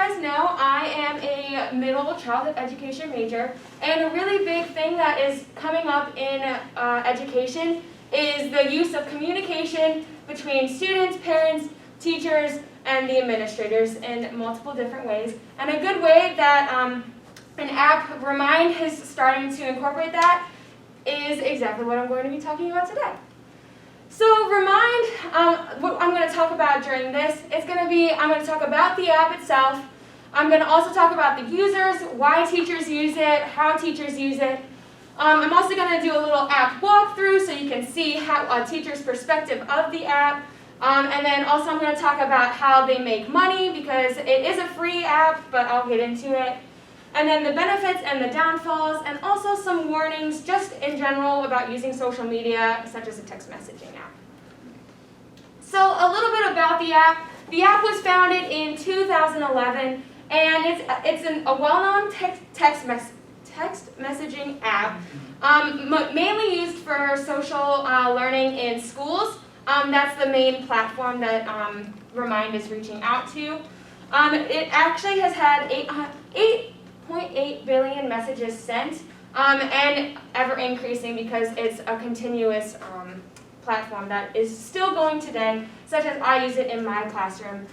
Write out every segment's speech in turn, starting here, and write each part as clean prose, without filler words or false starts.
guys know, I am a middle childhood education major, and a really big thing that is coming up in education is the use of communication between students, parents, teachers, and the administrators in multiple different ways. And a good way that an app, Remind, is starting to incorporate that is exactly what I'm going to be talking about today. So Remind, what I'm going to talk about during this, I'm going to talk about the app itself. I'm going to also talk about the users, why teachers use it, how teachers use it. I'm also going to do a little app walkthrough so you can see how a teacher's perspective of the app. And then also I'm going to talk about how they make money, because it is a free app, but I'll get into it. And then the benefits and the downfalls, and also some warnings just in general about using social media, such as a text messaging app. So a little bit about the app. The app was founded in 2011, and it's a well-known text messaging app, mainly used for social learning in schools. That's the main platform that Remind is reaching out to. It actually has had 8.8 billion messages sent, and ever increasing because it's a continuous platform that is still going today, such as I use it in my classroom.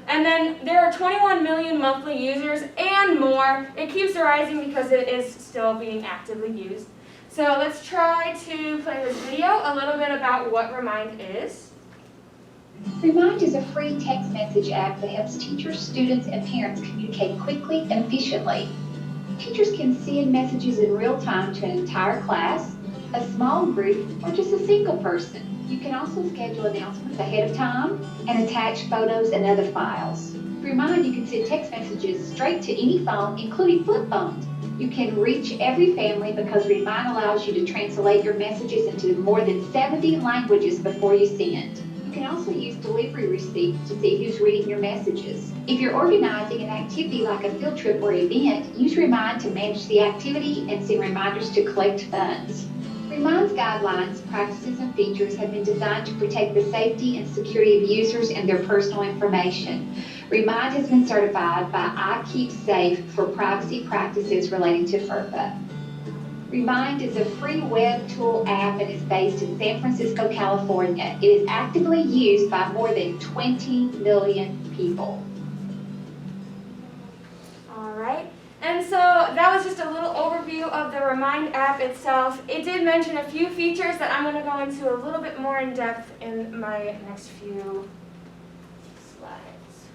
And then there are 21 million monthly users and more. It keeps rising because it is still being actively used. So let's try to play this video, a little bit about what Remind is. Remind is a free text message app that helps teachers, students, and parents communicate quickly and efficiently. Teachers can send messages in real time to an entire class, a small group, or just a single person. You can also schedule announcements ahead of time and attach photos and other files. Through Remind, you can send text messages straight to any phone, including flip phones. You can reach every family because Remind allows you to translate your messages into more than 70 languages before you send. You can also use delivery receipts to see who's reading your messages. If you're organizing an activity like a field trip or event, use Remind to manage the activity and send reminders to collect funds. Remind's guidelines, practices, and features have been designed to protect the safety and security of users and their personal information. Remind has been certified by iKeepSafe for privacy practices relating to FERPA. Remind is a free web tool app and is based in San Francisco, California. It is actively used by more than 20 million people. All right. And so that was just a little overview of the Remind app itself. It did mention a few features that I'm going to go into a little bit more in depth in my next few slides.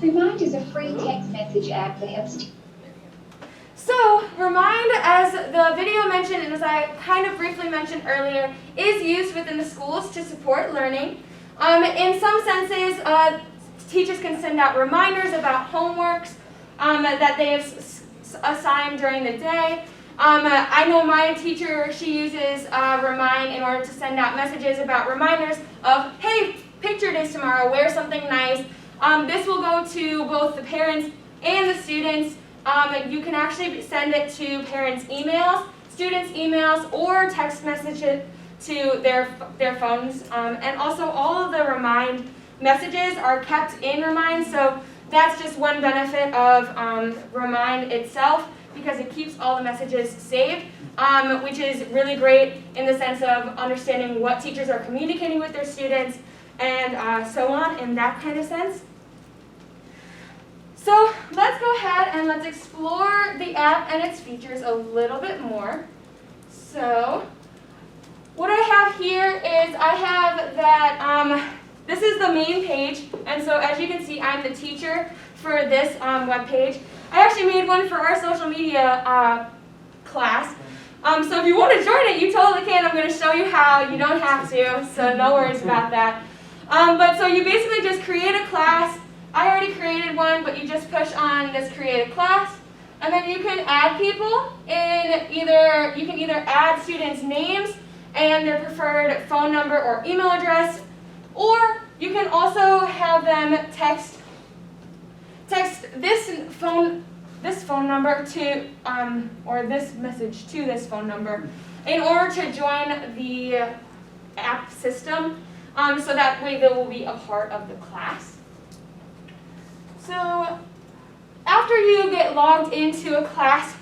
Remind is a free text message app that helps. So Remind, as the video mentioned and as I kind of briefly mentioned earlier, is used within the schools to support learning. In some senses, teachers can send out reminders about homeworks that they have assigned during the day. I know my teacher, she uses Remind in order to send out messages about reminders of, hey, picture days tomorrow, wear something nice. This will go to both the parents and the students. You can actually send it to parents' emails, students' emails, or text messages to their phones. And also all of the Remind messages are kept in Remind, so that's just one benefit of Remind itself, because it keeps all the messages saved, which is really great in the sense of understanding what teachers are communicating with their students and so on in that kind of sense. So let's go ahead and let's explore the app and its features a little bit more. So what I have here is I have that this is the main page, and so as you can see, I'm the teacher for this web page. I actually made one for our social media class. So if you want to join it, you totally can. I'm going to show you how. You don't have to, so no worries about that. But so you basically just create a class. I already created one, but you just push on this create a class, and then you can add people in you can either add students' names and their preferred phone number or email address, or you can also have them text this phone number to or this message to this phone number in order to join the app system, so that way they will be a part of the class. So after you get logged into a class,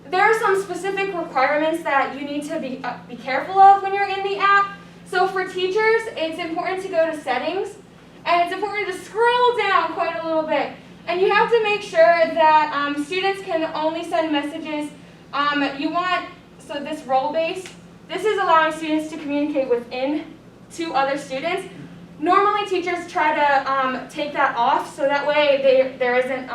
there are some specific requirements that you need to be careful of when you're in the app. So for teachers, it's important to go to settings, and it's important to scroll down quite a little bit. And you have to make sure that students can only send messages. So this role-based, this is allowing students to communicate within two other students. Normally teachers try to take that off, so that way there isn't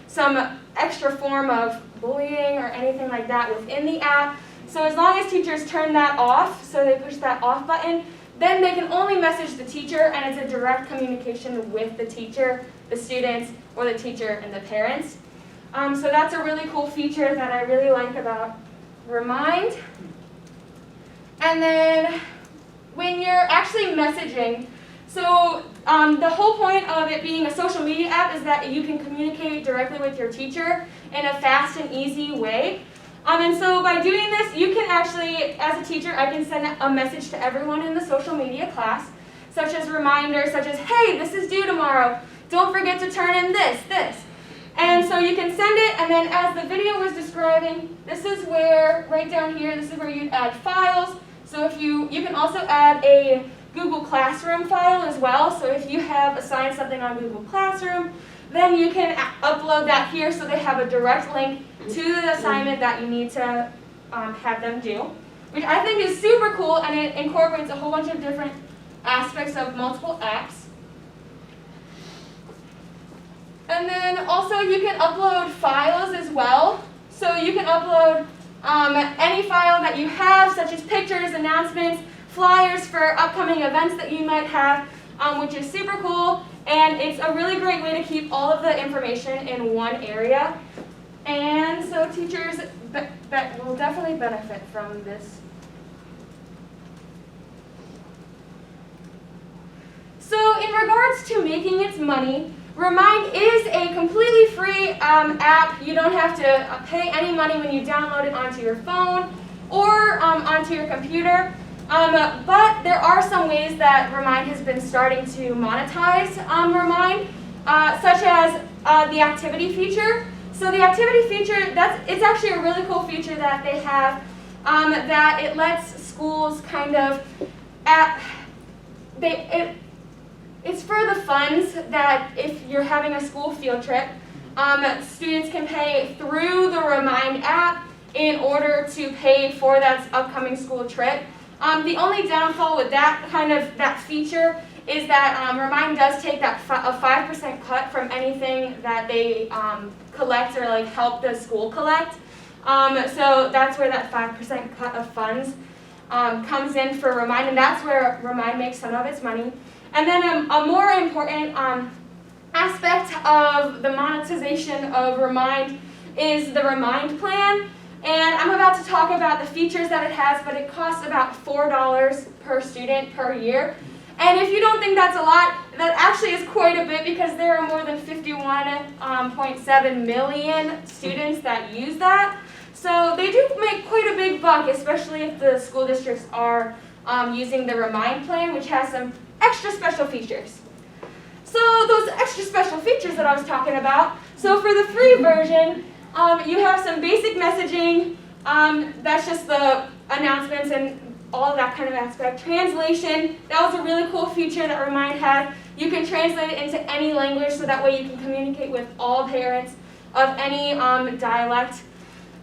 some extra form of bullying or anything like that within the app. So as long as teachers turn that off, so they push that off button, then they can only message the teacher, and it's a direct communication with the teacher, the students, or the teacher and the parents. So that's a really cool feature that I really like about Remind. And then when you're actually messaging, so the whole point of it being a social media app is that you can communicate directly with your teacher in a fast and easy way. And so by doing this, you can actually, as a teacher, I can send a message to everyone in the social media class, such as reminders, such as, hey, this is due tomorrow. Don't forget to turn in this. And so you can send it, and then as the video was describing, this is where, right down here, this is where you'd add files. So if you can also add a Google Classroom file as well. So if you have assigned something on Google Classroom, then you can upload that here so they have a direct link to the assignment that you need to have them do, which I think is super cool, and it incorporates a whole bunch of different aspects of multiple apps. And then also you can upload files as well. So you can upload any file that you have, such as pictures, announcements, flyers for upcoming events that you might have, which is super cool. And it's a really great way to keep all of the information in one area. And so teachers will definitely benefit from this. So in regards to making its money, Remind is a completely free app. You don't have to pay any money when you download it onto your phone or onto your computer. But there are some ways that Remind has been starting to monetize Remind, such as the activity feature. So the activity feature, it's actually a really cool feature that they have, that it lets schools kind of, it's for the funds that if you're having a school field trip, students can pay through the Remind app in order to pay for that upcoming school trip. The only downfall with that feature is that Remind does take a 5% cut from anything that they collect or like help the school collect. So that's where that 5% cut of funds comes in for Remind, and that's where Remind makes some of its money. And then a more important aspect of the monetization of Remind is the Remind plan. And I'm about to talk about the features that it has, but it costs about $4 per student per year. And if you don't think that's a lot, that actually is quite a bit, because there are more than 51.7 million students that use that. So they do make quite a big buck, especially if the school districts are using the Remind plan, which has some extra special features. So those extra special features that I was talking about, so for the free version, you have some basic messaging, that's just the announcements and all of that kind of aspect. Translation, that was a really cool feature that Remind had. You can translate it into any language, so that way you can communicate with all parents of any dialect.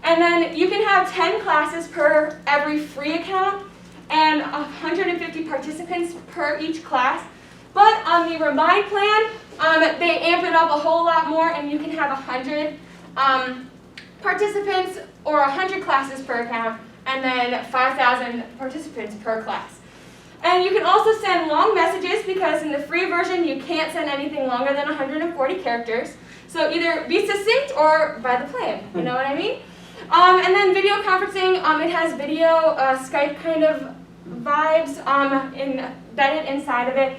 And then you can have 10 classes per every free account, and 150 participants per each class. But on the Remind plan, they amp it up a whole lot more, and you can have 100 participants or 100 classes per account, and then 5,000 participants per class. And you can also send long messages, because in the free version you can't send anything longer than 140 characters. So either be succinct or by the plan, you know what I mean? And then video conferencing, it has video, Skype kind of vibes embedded inside of it.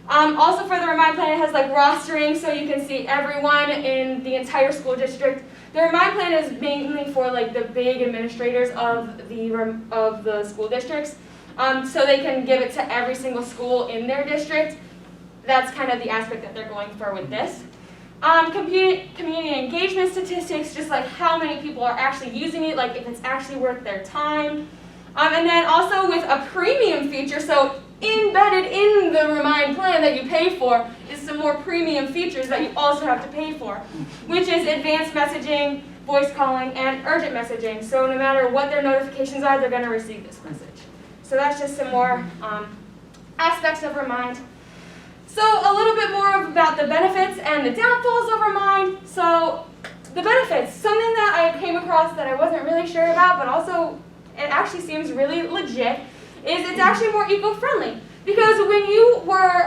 Also for the Remind plan, it has like rostering, so you can see everyone in the entire school district. The Remind plan is mainly for like the big administrators of the school districts, so they can give it to every single school in their district. That's kind of the aspect that they're going for with this. Community engagement statistics, just like how many people are actually using it, like if it's actually worth their time. And then also with a premium feature, so embedded in the Remind plan that you pay for is some more premium features that you also have to pay for, which is advanced messaging, voice calling, and urgent messaging. So no matter what their notifications are, they're going to receive this message. So that's just some more aspects of Remind. So a little bit more about the benefits and the downfalls of Remind. So the benefits, something that I came across that I wasn't really sure about, but also it actually seems really legit, is it's actually more eco-friendly. Because when you were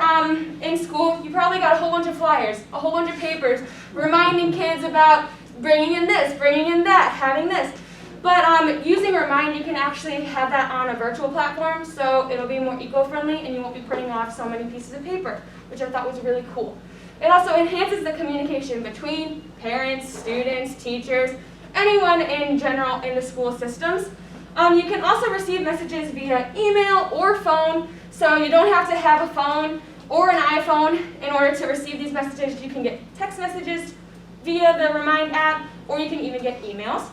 in school, you probably got a whole bunch of flyers, a whole bunch of papers, reminding kids about bringing in this, bringing in that, having this. But using Remind, you can actually have that on a virtual platform, so it'll be more eco-friendly and you won't be printing off so many pieces of paper, which I thought was really cool. It also enhances the communication between parents, students, teachers, anyone in general in the school systems. You can also receive messages via email or phone, so you don't have to have a phone or an iPhone in order to receive these messages. You can get text messages via the Remind app, or you can even get emails.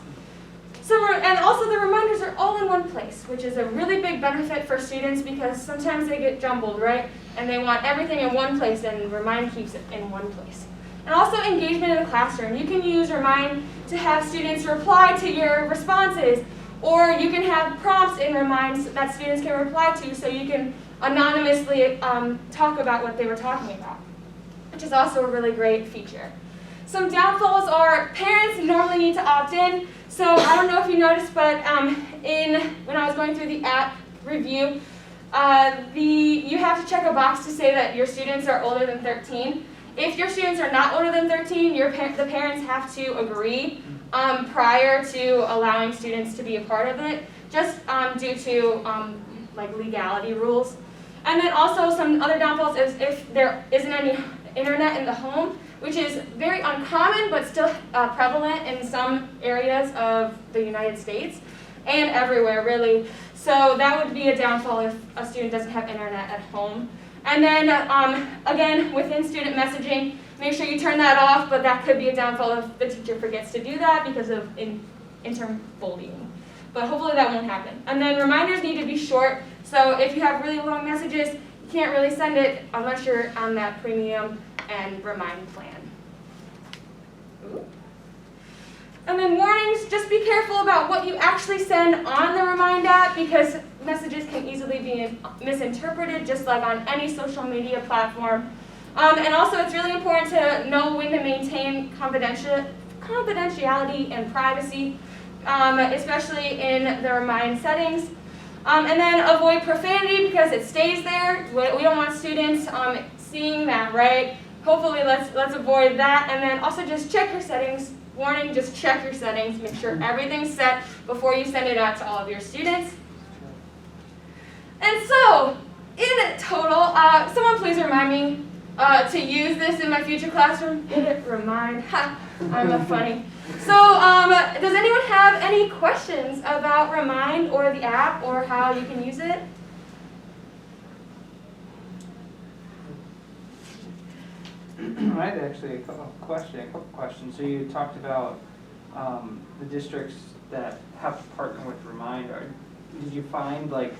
And also the reminders are all in one place, which is a really big benefit for students because sometimes they get jumbled, right? And they want everything in one place, and Remind keeps it in one place. And also engagement in the classroom. You can use Remind to have students reply to your responses, or you can have prompts in Remind that students can reply to so you can anonymously talk about what they were talking about, which is also a really great feature. Some downfalls are parents normally need to opt in. So I don't know if you noticed, but when I was going through the app review, you have to check a box to say that your students are older than 13. If your students are not older than 13, the parents have to agree prior to allowing students to be a part of it, just due to like legality rules. And then also some other downfalls is if there isn't any internet in the home, which is very uncommon but still prevalent in some areas of the United States and everywhere really. So that would be a downfall if a student doesn't have internet at home. And then again, within student messaging, make sure you turn that off, but that could be a downfall if the teacher forgets to do that because of interim bullying. But hopefully that won't happen. And then reminders need to be short, so if you have really long messages, you can't really send it unless you're on that premium and Remind plan. Ooh. And then warnings, just be careful about what you actually send on the Remind app because messages can easily be misinterpreted just like on any social media platform. And also it's really important to know when to maintain confidentiality and privacy, especially in the Remind settings. And then avoid profanity because it stays there. We don't want students seeing that, right? Hopefully let's avoid that. And then also just check your settings. Warning, just check your settings. Make sure everything's set before you send it out to all of your students. And so, in total, someone please remind me to use this in my future classroom. Get it? Remind. Ha! I'm funny. So, does anyone have any questions about Remind or the app or how you can use it? I had actually a couple questions. So you talked about the districts that have to partner with Remind. Did you find like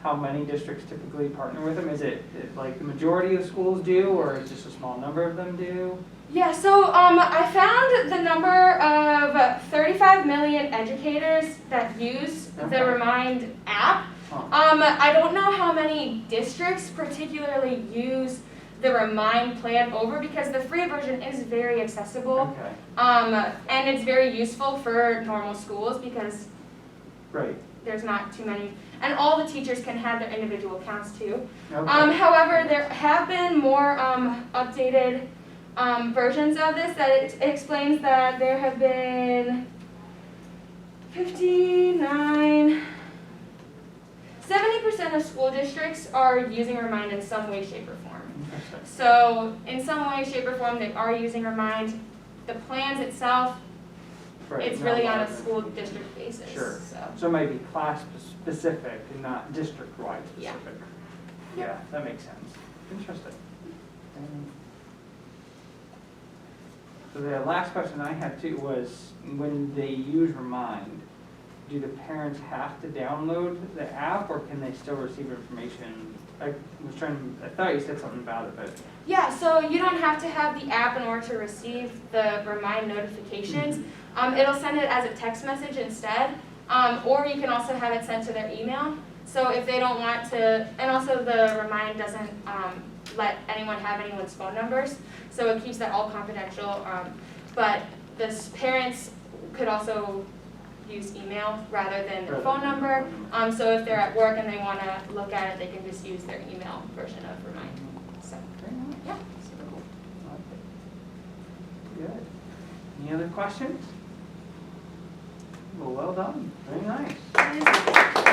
how many districts typically partner with them? Is it like the majority of schools do, or is just a small number of them do? Yeah, so I found the number of 35 million educators that use the Remind app. I don't know how many districts particularly use the Remind plan over because the free version is very accessible. Okay. And it's very useful for normal schools because there's not too many. And all the teachers can have their individual accounts too. Okay. However, there have been more updated versions of this that it explains that there have been 70% of school districts are using Remind in some way, shape, or form. So in some way, shape, or form, they are using Remind. The plans itself, it's really on a school district basis. Sure. So it might be class specific and not district-wide specific. Yeah, that makes sense. Interesting. So the last question I had too was, when they use Remind, do the parents have to download the app, or can they still receive information? I thought you said something about it, but. Yeah, so you don't have to have the app in order to receive the Remind notifications. It'll send it as a text message instead, or you can also have it sent to their email. So if they don't want to, and also the Remind doesn't let anyone have anyone's phone numbers, so it keeps that all confidential. But the parents could also use email rather than their phone number. So if they're at work and they want to look at it, they can just use their email version of Remind. So, yeah. Good. Any other questions? Well done. Very nice.